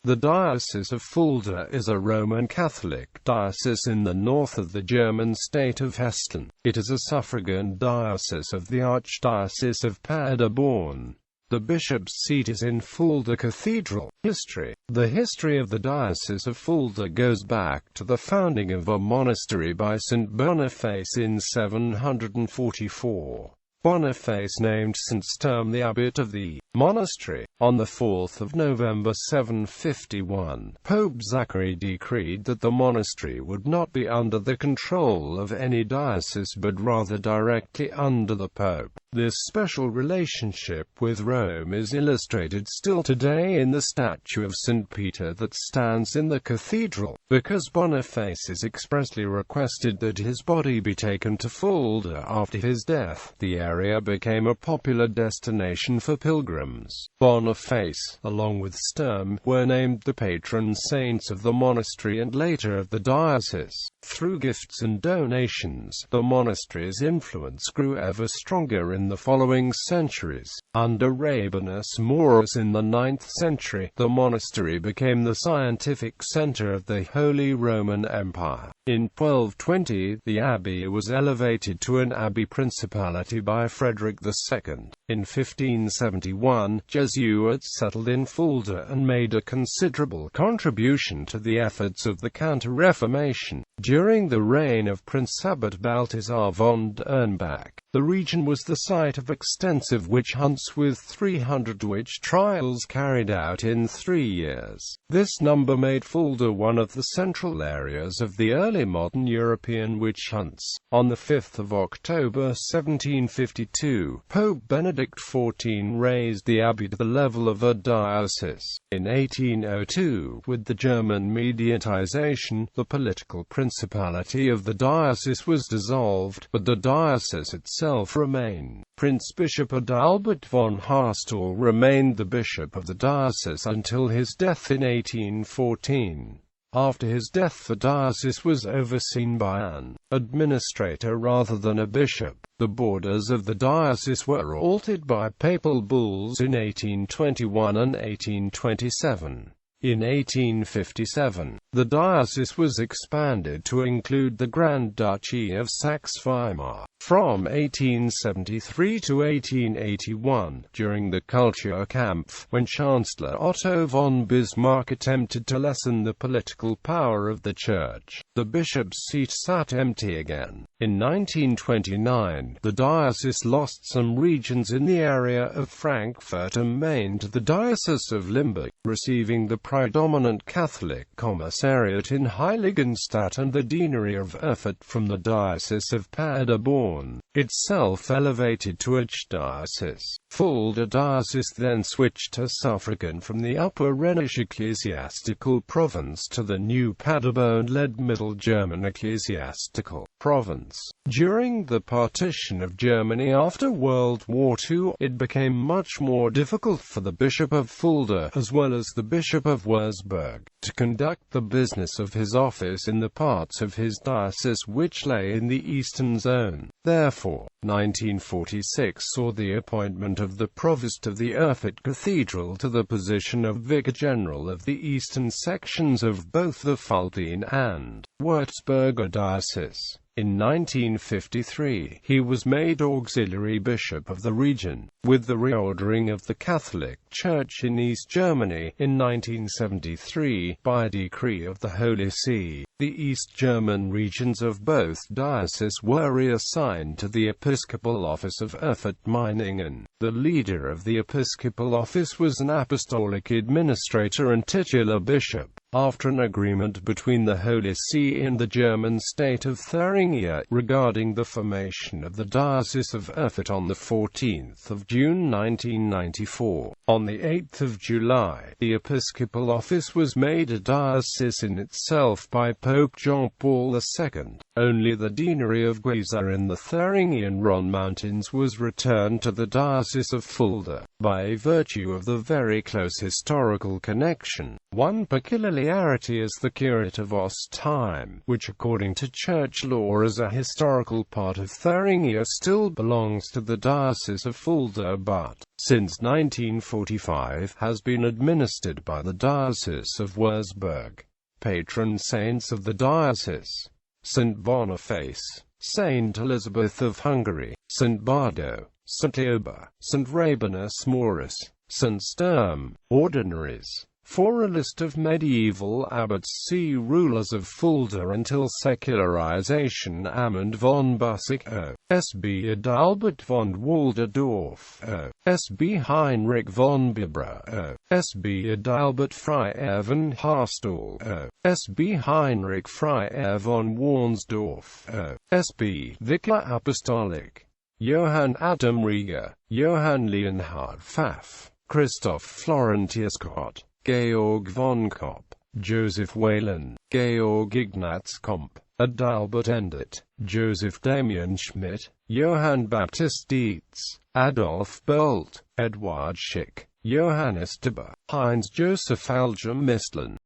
The Diocese of Fulda is a Roman Catholic diocese in the north of the German state of Hessen. It is a suffragan diocese of the Archdiocese of Paderborn. The bishop's seat is in Fulda Cathedral. History. The history of the Diocese of Fulda goes back to the founding of a monastery by St. Boniface in 744. Boniface named St. Sturm the abbot of the monastery. On the 4th of November 751, Pope Zachary decreed that the monastery would not be under the control of any diocese but rather directly under the Pope. This special relationship with Rome is illustrated still today in the statue of St. Peter that stands in the cathedral. Because Boniface expressly requested that his body be taken to Fulda after his death, the area became a popular destination for pilgrims. Boniface, along with Sturm, were named the patron saints of the monastery and later of the diocese. Through gifts and donations, the monastery's influence grew ever stronger in the following centuries. Under Rabanus Maurus in the 9th century, the monastery became the scientific center of the Holy Roman Empire. In 1220, the abbey was elevated to an abbey principality by Frederick II. In 1571, Jesuits settled in Fulda and made a considerable contribution to the efforts of the Counter-Reformation. During the reign of Prince Abbot Balthasar von Dernbach, the region was the site of extensive witch hunts with 300 witch trials carried out in 3 years. This number made Fulda one of the central areas of the early modern European witch hunts. On the 5th of October 1752, Pope Benedict XIV raised the abbey to the level of a diocese. In 1802, with the German mediatization, the political principality of the diocese was dissolved, but the diocese itself remained. Prince Bishop Adalbert von Hastel remained the bishop of the diocese until his death in 1814. After his death, the diocese was overseen by an administrator rather than a bishop. The borders of the diocese were altered by papal bulls in 1821 and 1827. In 1857, the diocese was expanded to include the Grand Duchy of Saxe-Weimar. From 1873 to 1881, during the Kulturkampf, when Chancellor Otto von Bismarck attempted to lessen the political power of the Church, the bishop's seat sat empty again. In 1929, the diocese lost some regions in the area of Frankfurt am Main to the Diocese of Limburg, receiving the predominant Catholic commissariat in Heiligenstadt and the deanery of Erfurt from the Diocese of Paderborn, itself elevated to Archdiocese. Fulda Diocese then switched to suffragan from the Upper Rhenish ecclesiastical province to the new Paderborn-led Middle German ecclesiastical province. During the partition of Germany after World War II, it became much more difficult for the Bishop of Fulda, as well as the Bishop of Würzburg, to conduct the business of his office in the parts of his diocese which lay in the eastern zone. Therefore, 1946 saw the appointment of the provost of the Erfurt Cathedral to the position of Vicar General of the eastern sections of both the Fulda and Würzburger dioceses. In 1953, he was made auxiliary bishop of the region. With the reordering of the Catholic Church in East Germany, in 1973, by a decree of the Holy See, the East German regions of both dioceses were reassigned to the episcopal office of Erfurt-Meiningen. The leader of the episcopal office was an apostolic administrator and titular bishop. After an agreement between the Holy See and the German state of Thuringia regarding the formation of the Diocese of Erfurt on 14 June 1994, on 8 July, the episcopal office was made a diocese in itself by Pope John Paul II. Only the deanery of Guisa in the Thuringian Rhone Mountains was returned to the Diocese of Fulda. By virtue of the very close historical connection, one peculiarly familiarity as the curate of Ostheim, which according to church law is a historical part of Thuringia, still belongs to the Diocese of Fulda but, since 1945, has been administered by the Diocese of Würzburg. Patron saints of the diocese: St. Boniface, St. Elizabeth of Hungary, St. Bardo, St. Eoba, St. Rabanus Maurus, St. Sturm. Ordinaries. For a list of medieval abbots, see Rulers of Fulda until secularization: Amand von Bussig O. S.B. Adalbert von Walderdorf O. S.B. Heinrich von Bibra O. S.B. Adalbert Freiherr von Harstal O. S.B. Heinrich Freiherr von Warnsdorf O. S.B. Vicar Apostolic Johann Adam Rieger, Johann Leonhard Pfaff, Christoph Florentius Kott, Georg von Kopp, Joseph Whalen, Georg Ignaz Komp, Adalbert Endert, Joseph Damian Schmidt, Johann Baptist Dietz, Adolf Bolt, Eduard Schick, Johannes Dibber, Heinz Joseph Alger Mistlin,